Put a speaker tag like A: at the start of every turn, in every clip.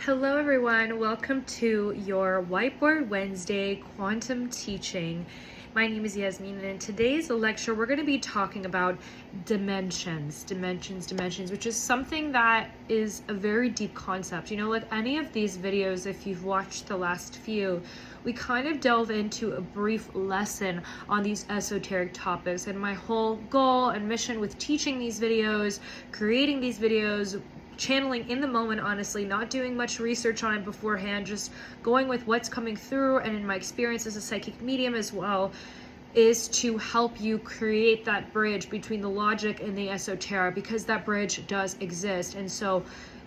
A: Hello everyone, welcome to your Whiteboard Wednesday quantum teaching. My name is Yasmin, and in today's lecture we're going to be talking about dimensions, which is something that is a very deep concept. You know, like any of these videos, if you've watched the last few, we kind of delve into a brief lesson on these esoteric topics, and my whole goal and mission with teaching these videos, creating these videos, channeling in the moment, honestly, not doing much research on it beforehand, just going with what's coming through, and in my experience as a psychic medium as well, is to help you create that bridge between the logic and the esoteric, because that bridge does exist. And so,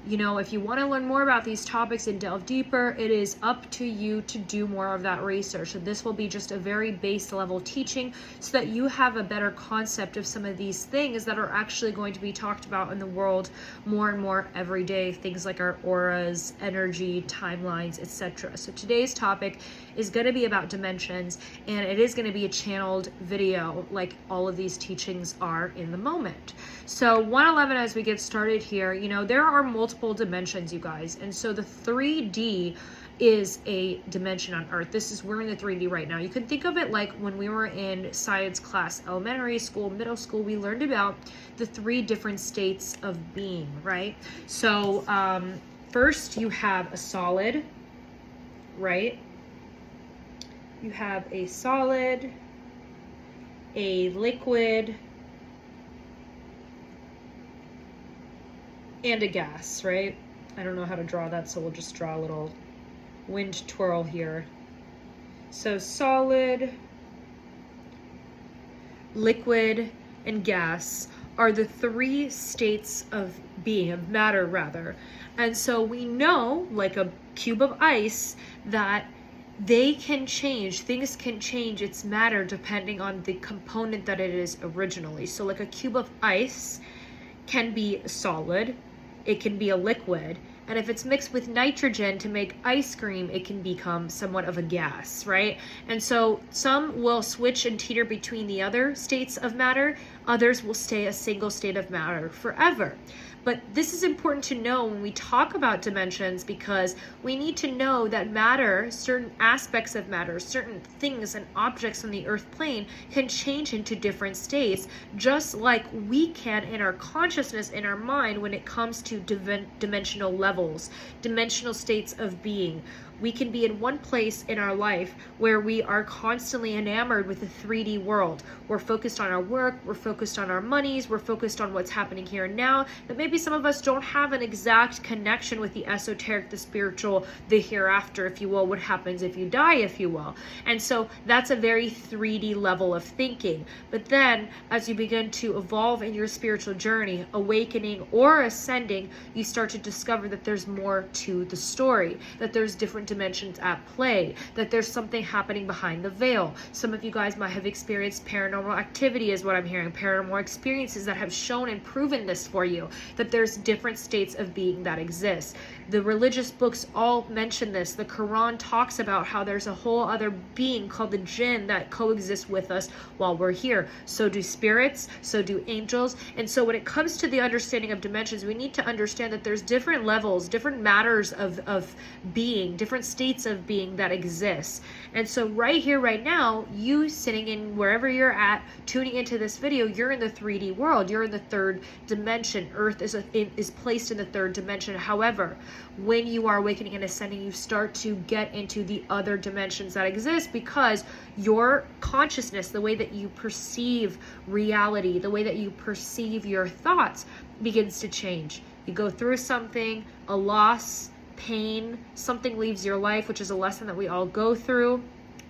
A: you know, if you want to learn more about these topics and delve deeper, it is up to you to do more of that research. So this will be just a very base level teaching so that you have a better concept of some of these things that are actually going to be talked about in the world more and more every day. Things like our auras, energy, timelines, etc. So today's topic is going to be about dimensions, and it is going to be a channeled video like all of these teachings are in the moment. So 111, as we get started here, you know, there are multiple dimensions, you guys, and so the 3D is a dimension on Earth. We're in the 3D right now. You can think of it like when we were in science class, elementary school, middle school, we learned about the 3 different states of being, right? So first you have a solid, right? You have a solid, a liquid, and a gas, right? I don't know how to draw that, so we'll just draw a little wind twirl here. So solid, liquid, and gas are the 3 states of being, of matter rather. And so we know, like a cube of ice, that they can change, things can change its matter depending on the component that it is originally. So like a cube of ice can be solid, it can be a liquid, and if it's mixed with nitrogen to make ice cream, it can become somewhat of a gas, right? And so some will switch and teeter between the other states of matter, others will stay a single state of matter forever. But this is important to know when we talk about dimensions, because we need to know that matter, certain aspects of matter, certain things and objects on the earth plane can change into different states, just like we can in our consciousness, in our mind, when it comes to dimensional levels, dimensional states of being. We can be in one place in our life where we are constantly enamored with the 3D world. We're focused on our work, we're focused on our monies, we're focused on what's happening here and now, but maybe some of us don't have an exact connection with the esoteric, the spiritual, the hereafter, if you will, what happens if you die, if you will. And so that's a very 3D level of thinking. But then as you begin to evolve in your spiritual journey, awakening or ascending, you start to discover that there's more to the story, that there's different dimensions at play, that there's something happening behind the veil. Some of you guys might have experienced paranormal activity, is what I'm hearing, paranormal experiences that have shown and proven this for you, that there's different states of being that exist. The religious books all mention this. The Quran talks about how there's a whole other being called the jinn that coexists with us while we're here. So do spirits, so do angels. And so when it comes to the understanding of dimensions, we need to understand that there's different levels, different matters of being, different states of being that exist. And so right here, right now, you sitting in wherever you're at, tuning into this video, you're in the 3D world. You're in the 3rd dimension. Earth is placed in the 3rd dimension. However, when you are awakening and ascending, you start to get into the other dimensions that exist, because your consciousness, the way that you perceive reality, the way that you perceive your thoughts, begins to change. You go through something, a loss, pain, something leaves your life, which is a lesson that we all go through,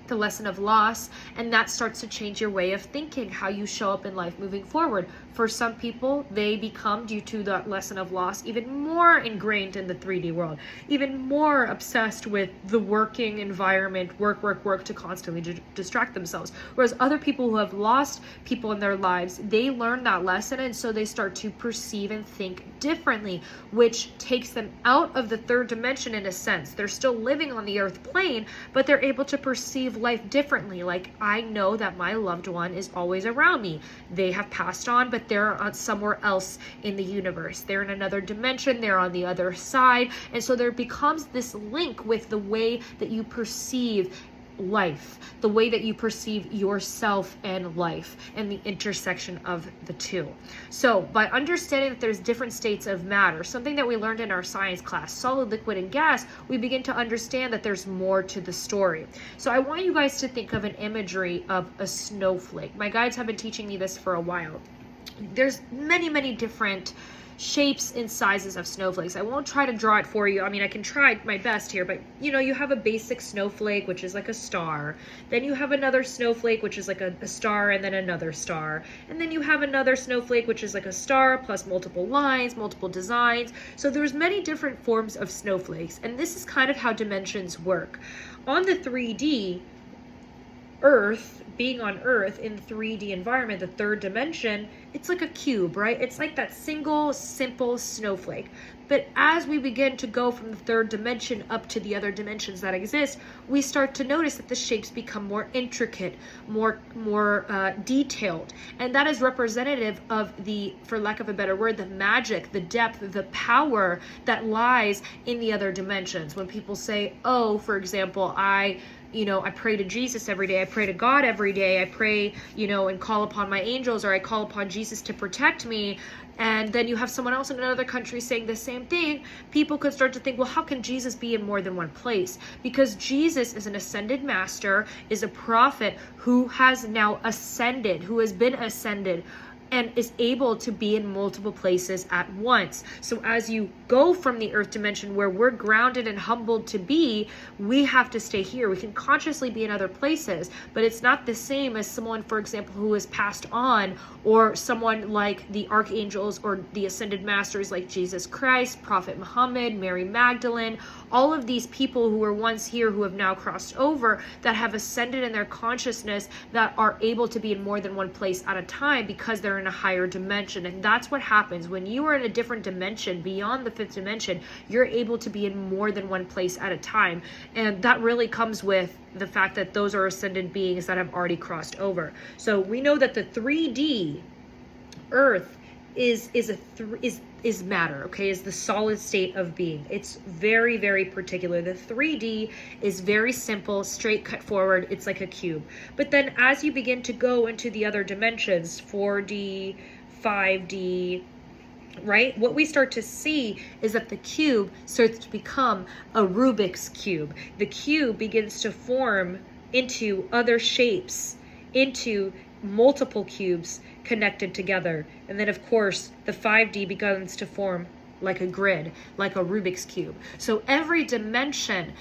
A: the lesson of loss, and that starts to change your way of thinking, how you show up in life moving forward. For some people, they become, due to that lesson of loss, even more ingrained in the 3D world, even more obsessed with the working environment, work to constantly distract themselves. Whereas other people who have lost people in their lives, they learn that lesson, and so they start to perceive and think differently, which takes them out of the 3rd dimension in a sense. They're still living on the earth plane, but they're able to perceive perceive life differently. Like, I know that my loved one is always around me. They have passed on, but they're somewhere else in the universe. They're in another dimension. They're on the other side. And so there becomes this link with the way that you perceive life, the way that you perceive yourself and life, and the intersection of the two. So by understanding that there's different states of matter, something that we learned in our science class, solid, liquid, and gas, we begin to understand that there's more to the story. So I want you guys to think of an imagery of a snowflake. My guides have been teaching me this for a while. There's many different shapes and sizes of snowflakes. I won't try to draw it for you. I mean, I can try my best here, but you have a basic snowflake, which is like a star. Then you have another snowflake, which is like a star, and then another star. And then you have another snowflake, which is like a star plus multiple lines, multiple designs. So there's many different forms of snowflakes. And this is kind of how dimensions work. On the 3D, Earth, being on Earth in the 3D environment, the third dimension, it's like a cube, right? It's like that single, simple snowflake. But as we begin to go from the third dimension up to the other dimensions that exist, we start to notice that the shapes become more intricate, more detailed. And that is representative of the, for lack of a better word, the magic, the depth, the power that lies in the other dimensions. When people say, oh, for example, I pray to Jesus every day. I pray to God every day. I pray, and call upon my angels, or I call upon Jesus to protect me. And then you have someone else in another country saying the same thing. People could start to think, well, how can Jesus be in more than one place? Because Jesus is an ascended master, is a prophet who has now ascended, who has been ascended, and is able to be in multiple places at once. So as you go from the earth dimension where we're grounded and humbled to be, we have to stay here. We can consciously be in other places, but it's not the same as someone, for example, who has passed on, or someone like the archangels or the ascended masters like Jesus Christ, Prophet Muhammad, Mary Magdalene, all of these people who were once here who have now crossed over, that have ascended in their consciousness, that are able to be in more than one place at a time because they're in a higher dimension. And that's what happens when you are in a different dimension beyond the fifth dimension. You're able to be in more than one place at a time, and that really comes with the fact that those are ascended beings that have already crossed over. So we know that the 3D earth is matter, okay, is the solid state of being. It's very particular. The 3D is very simple, straight, cut forward. It's like a cube. But then as you begin to go into the other dimensions, 4D, 5D, right, what we start to see is that the cube starts to become a Rubik's cube. The cube begins to form into other shapes, into multiple cubes connected together. And then of course the 5D begins to form like a grid, like a Rubik's cube. So every dimension,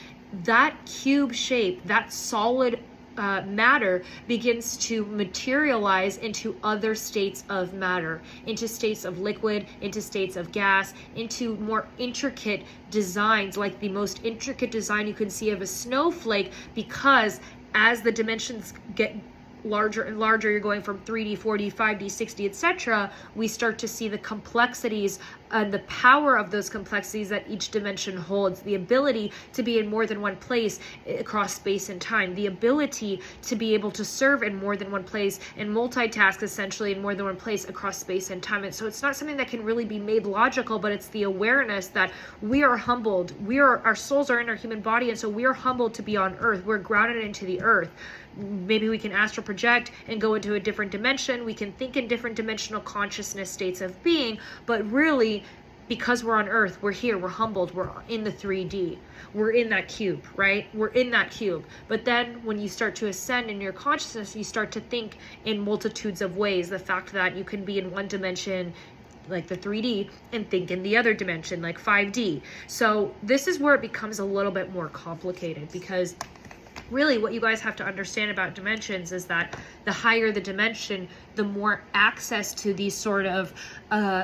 A: that cube shape, that solid matter begins to materialize into other states of matter, into states of liquid, into states of gas, into more intricate designs, like the most intricate design you can see of a snowflake, because as the dimensions get larger and larger, you're going from 3D, 4D, 5D, 6D, etc., we start to see the complexities and the power of those complexities that each dimension holds, the ability to be in more than one place across space and time, the ability to be able to serve in more than one place and multitask essentially in more than one place across space and time. And so it's not something that can really be made logical, but it's the awareness that we are humbled. Our souls are in our human body, and so we are humbled to be on earth. We're grounded into the earth. Maybe we can astral project and go into a different dimension. We can think in different dimensional consciousness states of being, but really, because we're on earth, we're here, we're humbled, we're in the 3D. We're in that cube, right? We're in that cube. But then when you start to ascend in your consciousness, you start to think in multitudes of ways. The fact that you can be in one dimension, like the 3D, and think in the other dimension, like 5D. So this is where it becomes a little bit more complicated, because really what you guys have to understand about dimensions is that the higher the dimension, the more access to these sort of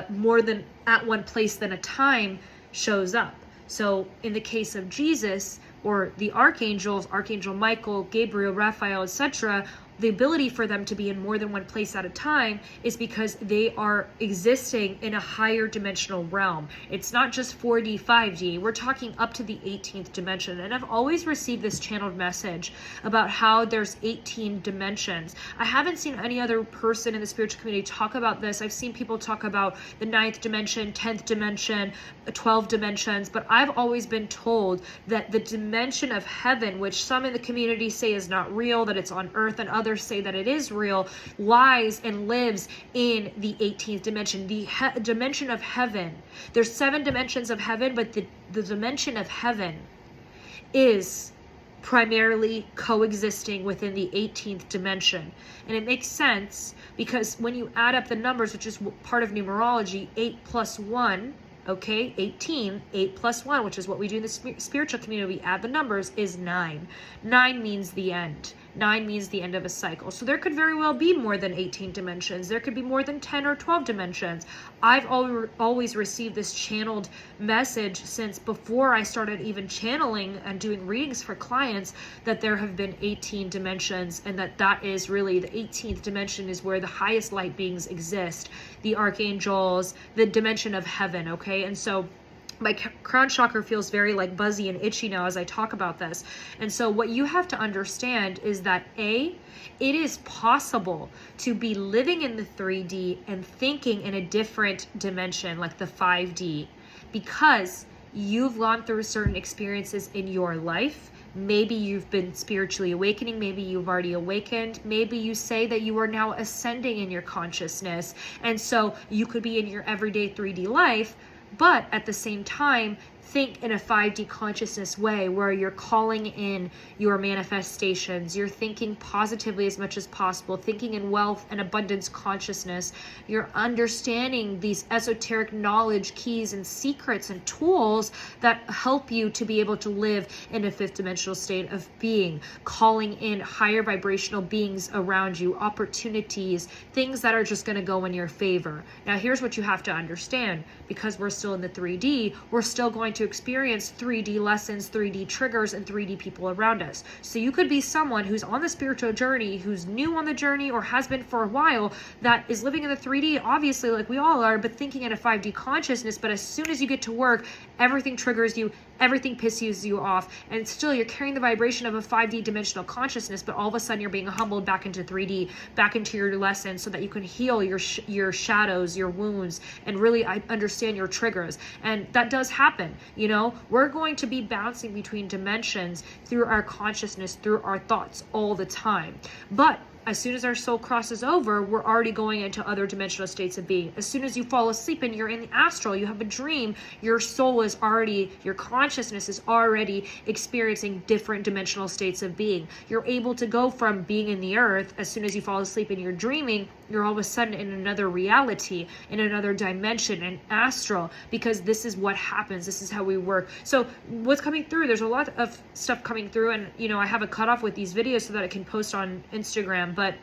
A: more than at one place than a time shows up. So in the case of Jesus, or the archangels, Archangel Michael, Gabriel, Raphael, etc., the ability for them to be in more than one place at a time is because they are existing in a higher dimensional realm. It's not just 4D, 5D. We're talking up to the 18th dimension. And I've always received this channeled message about how there's 18 dimensions. I haven't seen any other person in the spiritual community talk about this. I've seen people talk about the 9th dimension, 10th dimension, 12 dimensions, but I've always been told that the dimension of heaven, which some in the community say is not real, that it's on earth, and others say that it is real, lies and lives in the 18th dimension, the dimension of heaven. There's 7 dimensions of heaven, but the dimension of heaven is primarily coexisting within the 18th dimension. And it makes sense because when you add up the numbers, which is part of numerology, 8 plus 1, okay, 18, 8 plus 1, which is what we do in the spiritual community, we add the numbers, is 9. 9 means the end. 9 means the end of a cycle. So there could very well be more than 18 dimensions. There could be more than 10 or 12 dimensions. I've always received this channeled message since before I started even channeling and doing readings for clients, that there have been 18 dimensions, and that is really the 18th dimension is where the highest light beings exist, the archangels, the dimension of heaven, okay? And so my crown chakra feels very like buzzy and itchy now as I talk about this. And so what you have to understand is that it is possible to be living in the 3D and thinking in a different dimension, like the 5D, because you've gone through certain experiences in your life. Maybe you've been spiritually awakening. Maybe you've already awakened. Maybe you say that you are now ascending in your consciousness. And so you could be in your everyday 3D life, but at the same time, think in a 5D consciousness way where you're calling in your manifestations. You're thinking positively as much as possible, thinking in wealth and abundance consciousness. You're understanding these esoteric knowledge, keys, and secrets and tools that help you to be able to live in a 5th dimensional state of being, calling in higher vibrational beings around you, opportunities, things that are just going to go in your favor. Now, here's what you have to understand. Because we're still in the 3D, we're still going to experience 3D lessons, 3D triggers, and 3D people around us. So you could be someone who's on the spiritual journey, who's new on the journey, or has been for a while, that is living in the 3D, obviously, like we all are, but thinking in a 5D consciousness. But as soon as you get to work, everything triggers you, everything pisses you off, and still you're carrying the vibration of a 5D dimensional consciousness, but all of a sudden you're being humbled back into 3D, back into your lesson, so that you can heal your shadows, your wounds, and really understand your triggers. And that does happen. You know, we're going to be bouncing between dimensions through our consciousness, through our thoughts all the time. But as soon as our soul crosses over, we're already going into other dimensional states of being. As soon as you fall asleep and you're in the astral, you have a dream, your soul is already, your consciousness is already experiencing different dimensional states of being. You're able to go from being in the earth, as soon as you fall asleep and you're dreaming, you're all of a sudden in another reality, in another dimension, an astral, because this is what happens. This is how we work. So what's coming through, there's a lot of stuff coming through, and you know, I have a cutoff with these videos so that I can post on Instagram. But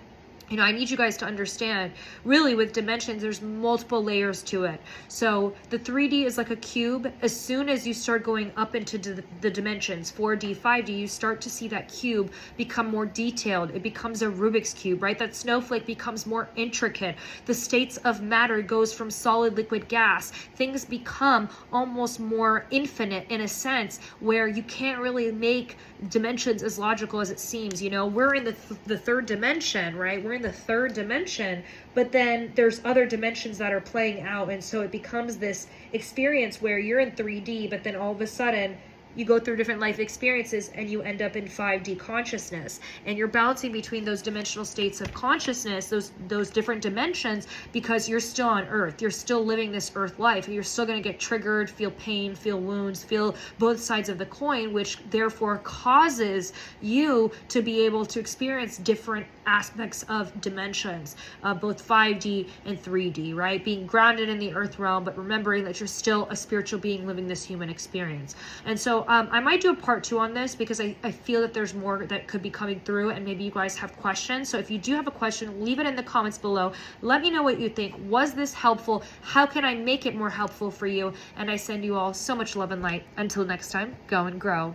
A: you know, I need you guys to understand, really with dimensions, there's multiple layers to it. So the 3D is like a cube. As soon as you start going up into the dimensions, 4D, 5D, you start to see that cube become more detailed. It becomes a Rubik's cube, right? That snowflake becomes more intricate. The states of matter goes from solid, liquid, gas. Things become almost more infinite in a sense, where you can't really make dimensions as logical as it seems. You know, we're in the 3rd dimension, right? We're in the 3rd dimension, but then there's other dimensions that are playing out, and so it becomes this experience where you're in 3D, but then all of a sudden you go through different life experiences and you end up in 5D consciousness, and you're bouncing between those dimensional states of consciousness, those different dimensions, because you're still on earth. You're still living this earth life, and you're still going to get triggered, feel pain, feel wounds, feel both sides of the coin, which therefore causes you to be able to experience different aspects of dimensions, both 5D and 3D, right? Being grounded in the earth realm, but remembering that you're still a spiritual being living this human experience. And so I might do a part 2 on this, because I feel that there's more that could be coming through, and maybe you guys have questions. So if you do have a question, leave it in the comments below. Let me know what you think. Was this helpful? How can I make it more helpful for you? And I send you all so much love and light. Until next time, go and grow.